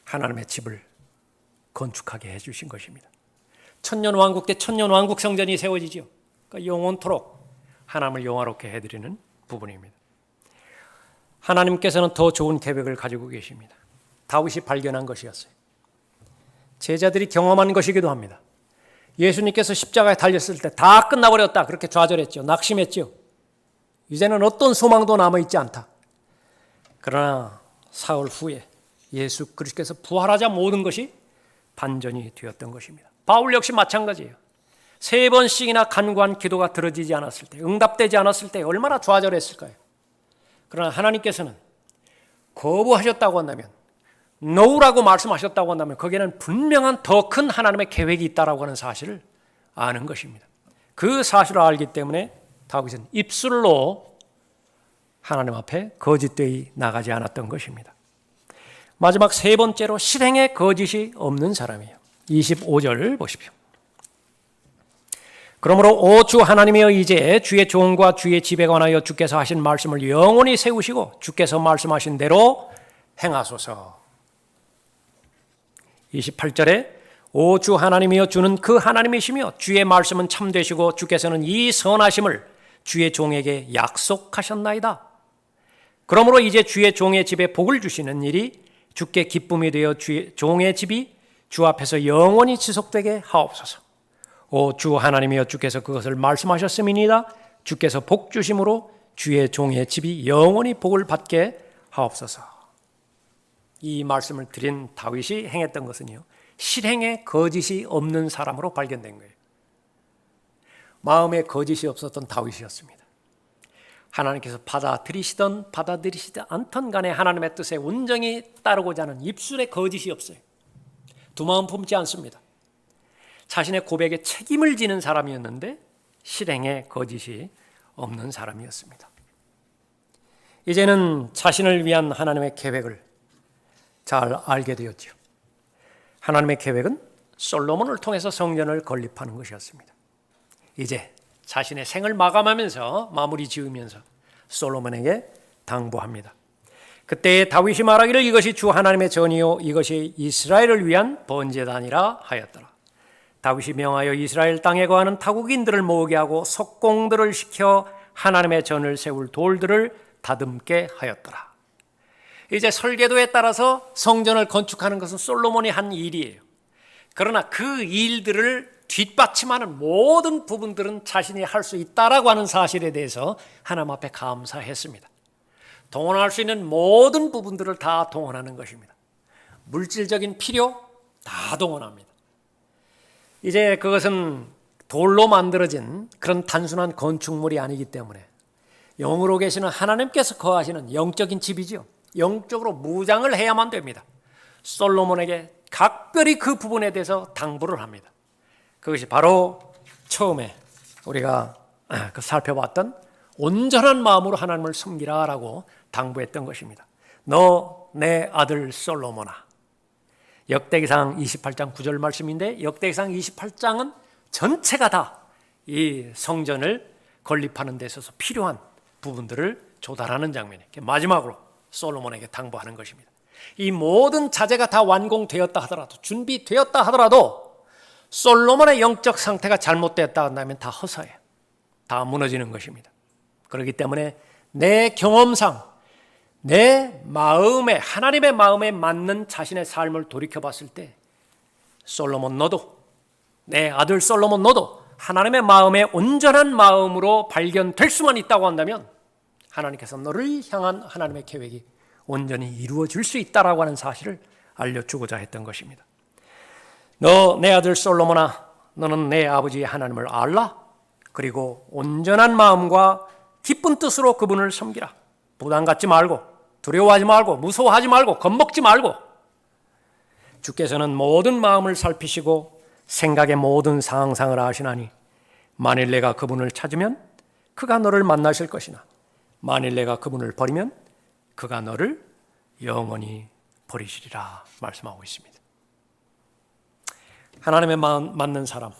[SPEAKER 1] 하나님의 집을 건축하게 해주신 것입니다. 천년왕국 때 천년왕국 성전이 세워지죠. 그러니까 영원토록 하나님을 영화롭게 해드리는 부분입니다. 하나님께서는 더 좋은 계획을 가지고 계십니다. 다윗이 발견한 것이었어요. 제자들이 경험한 것이기도 합니다. 예수님께서 십자가에 달렸을 때 다 끝나버렸다 그렇게 좌절했죠. 낙심했죠. 이제는 어떤 소망도 남아있지 않다. 그러나 사흘 후에 예수 그리스도께서 부활하자 모든 것이 반전이 되었던 것입니다. 바울 역시 마찬가지예요. 3번씩이나 간구한 기도가 들어지지 않았을 때, 응답되지 않았을 때 얼마나 좌절했을까요? 그러나 하나님께서는 거부하셨다고 한다면, 노라고 말씀하셨다고 한다면 거기에는 분명한 더 큰 하나님의 계획이 있다고 하는 사실을 아는 것입니다. 그 사실을 알기 때문에 다윗은 입술로 하나님 앞에 거짓되이 나가지 않았던 것입니다. 마지막 3번째로 실행에 거짓이 없는 사람이에요. 25절 보십시오. 그러므로 오 주 하나님이여 이제 주의 종과 주의 집에 관하여 주께서 하신 말씀을 영원히 세우시고 주께서 말씀하신 대로 행하소서. 28절에 오 주 하나님이여 주는 그 하나님이시며 주의 말씀은 참되시고 주께서는 이 선하심을 주의 종에게 약속하셨나이다. 그러므로 이제 주의 종의 집에 복을 주시는 일이 주께 기쁨이 되어 주의 종의 집이 주 앞에서 영원히 지속되게 하옵소서. 오 주 하나님이여 주께서 그것을 말씀하셨음이니이다. 주께서 복 주심으로 주의 종의 집이 영원히 복을 받게 하옵소서. 이 말씀을 드린 다윗이 행했던 것은요, 실행에 거짓이 없는 사람으로 발견된 거예요. 마음에 거짓이 없었던 다윗이었습니다. 하나님께서 받아들이시든 받아들이시지 않든 간에 하나님의 뜻에 온전히 따르고자 하는 입술에 거짓이 없어요. 두 마음 품지 않습니다. 자신의 고백에 책임을 지는 사람이었는데 실행에 거짓이 없는 사람이었습니다. 이제는 자신을 위한 하나님의 계획을 잘 알게 되었죠. 하나님의 계획은 솔로몬을 통해서 성전을 건립하는 것이었습니다. 이제 자신의 생을 마감하면서 마무리 지으면서 솔로몬에게 당부합니다. 그때 다윗이 말하기를 이것이 주 하나님의 전이요 이것이 이스라엘을 위한 번제단이라 하였더라. 다윗이 명하여 이스라엘 땅에 거하는 타국인들을 모으게 하고 석공들을 시켜 하나님의 전을 세울 돌들을 다듬게 하였더라. 이제 설계도에 따라서 성전을 건축하는 것은 솔로몬이 한 일이에요. 그러나 그 일들을 뒷받침하는 모든 부분들은 자신이 할 수 있다라고 하는 사실에 대해서 하나님 앞에 감사했습니다. 동원할 수 있는 모든 부분들을 다 동원하는 것입니다. 물질적인 필요 다 동원합니다. 이제 그것은 돌로 만들어진 그런 단순한 건축물이 아니기 때문에 영으로 계시는 하나님께서 거하시는 영적인 집이죠. 영적으로 무장을 해야만 됩니다. 솔로몬에게 각별히 그 부분에 대해서 당부를 합니다. 그것이 바로 처음에 우리가 살펴봤던 온전한 마음으로 하나님을 섬기라라고 당부했던 것입니다. 너 내 아들 솔로몬아. 역대기상 28장 9절 말씀인데 역대기상 28장은 전체가 다 이 성전을 건립하는 데 있어서 필요한 부분들을 조달하는 장면이에요. 마지막으로 솔로몬에게 당부하는 것입니다. 이 모든 자재가 다 완공되었다 하더라도 준비되었다 하더라도 솔로몬의 영적 상태가 잘못되었다 한다면 다 허사해요. 다 무너지는 것입니다. 그렇기 때문에 내 경험상 내 마음에 하나님의 마음에 맞는 자신의 삶을 돌이켜봤을 때 솔로몬 너도 내 아들 솔로몬 너도 하나님의 마음에 온전한 마음으로 발견될 수만 있다고 한다면 하나님께서 너를 향한 하나님의 계획이 온전히 이루어질 수 있다라고 하는 사실을 알려주고자 했던 것입니다. 너 내 아들 솔로몬아 너는 내 아버지의 하나님을 알라. 그리고 온전한 마음과 기쁜 뜻으로 그분을 섬기라. 부담 갖지 말고 두려워하지 말고 무서워하지 말고 겁먹지 말고 주께서는 모든 마음을 살피시고 생각의 모든 상상을 아시나니 만일 내가 그분을 찾으면 그가 너를 만나실 것이나 만일 내가 그분을 버리면 그가 너를 영원히 버리시리라 말씀하고 있습니다. 하나님의 마음 맞는 사람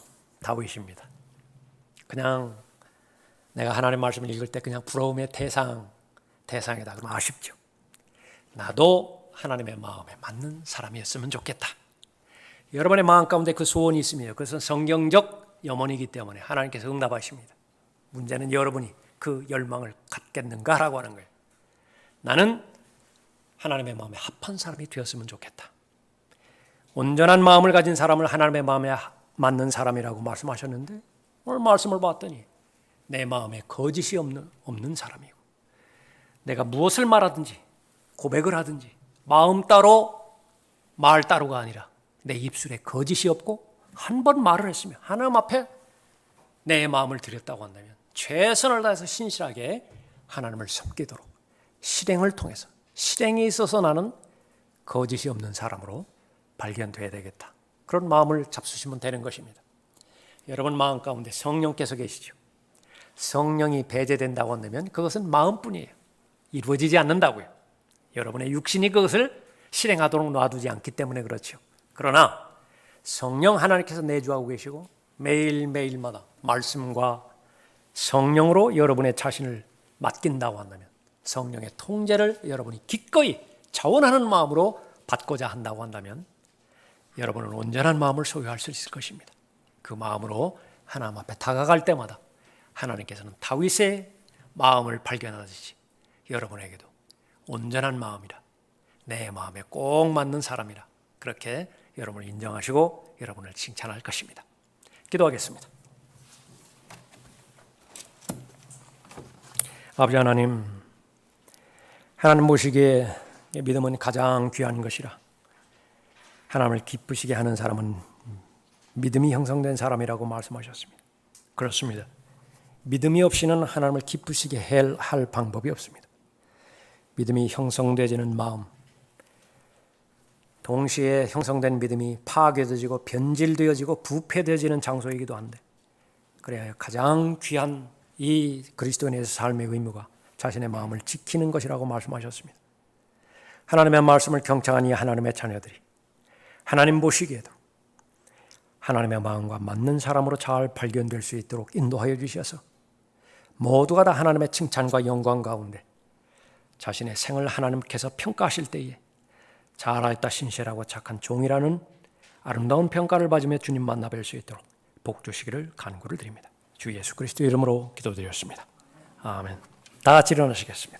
[SPEAKER 1] 다윗입니다. 그냥 내가 하나님의 말씀을 읽을 때 그냥 부러움의 대상이다 그러면 아쉽죠. 나도 하나님의 마음에 맞는 사람이었으면 좋겠다. 여러분의 마음 가운데 그 소원이 있으며 그것은 성경적 염원이기 때문에 하나님께서 응답하십니다. 문제는 여러분이 그 열망을 갖겠는가라고 하는 거예요. 나는 하나님의 마음에 합한 사람이 되었으면 좋겠다. 온전한 마음을 가진 사람을 하나님의 마음에 맞는 사람이라고 말씀하셨는데 오늘 말씀을 봤더니 내 마음에 거짓이 없는 사람이고 내가 무엇을 말하든지 고백을 하든지 마음 따로 말 따로가 아니라 내 입술에 거짓이 없고 한 번 말을 했으면 하나님 앞에 내 마음을 드렸다고 한다면 최선을 다해서 신실하게 하나님을 섬기도록 실행을 통해서 실행에 있어서 나는 거짓이 없는 사람으로 발견돼야 되겠다. 그런 마음을 잡수시면 되는 것입니다. 여러분 마음 가운데 성령께서 계시죠. 성령이 배제된다고 한다면 그것은 마음뿐이에요. 이루어지지 않는다고요. 여러분의 육신이 그것을 실행하도록 놔두지 않기 때문에 그렇죠. 그러나 성령 하나님께서 내주하고 계시고 매일매일마다 말씀과 성령으로 여러분의 자신을 맡긴다고 한다면 성령의 통제를 여러분이 기꺼이 자원하는 마음으로 받고자 한다고 한다면 여러분은 온전한 마음을 소유할 수 있을 것입니다. 그 마음으로 하나님 앞에 다가갈 때마다 하나님께서는 다윗의 마음을 발견하듯이 여러분에게도 온전한 마음이라 내 마음에 꼭 맞는 사람이라 그렇게 여러분을 인정하시고 여러분을 칭찬할 것입니다. 기도하겠습니다. 아버지 하나님, 하나님 보시기에 믿음은 가장 귀한 것이라 하나님을 기쁘시게 하는 사람은 믿음이 형성된 사람이라고 말씀하셨습니다. 그렇습니다. 믿음이 없이는 하나님을 기쁘시게 할 방법이 없습니다. 믿음이 형성되지는 마음, 동시에 형성된 믿음이 파괴되어지고 변질되어지고 부패되어지는 장소이기도 한데 그래야 가장 귀한 이 그리스도인의 삶의 의무가 자신의 마음을 지키는 것이라고 말씀하셨습니다. 하나님의 말씀을 경청하니 하나님의 자녀들이 하나님 보시기에도 하나님의 마음과 맞는 사람으로 잘 발견될 수 있도록 인도하여 주셔서 모두가 다 하나님의 칭찬과 영광 가운데 자신의 생을 하나님께서 평가하실 때에 잘하였다 신실하고 착한 종이라는 아름다운 평가를 받으며 주님 만나 뵐 수 있도록 복 주시기를 간구를 드립니다. 주 예수 그리스도 이름으로 기도드렸습니다. 아멘. 다 같이 일어나시겠습니다.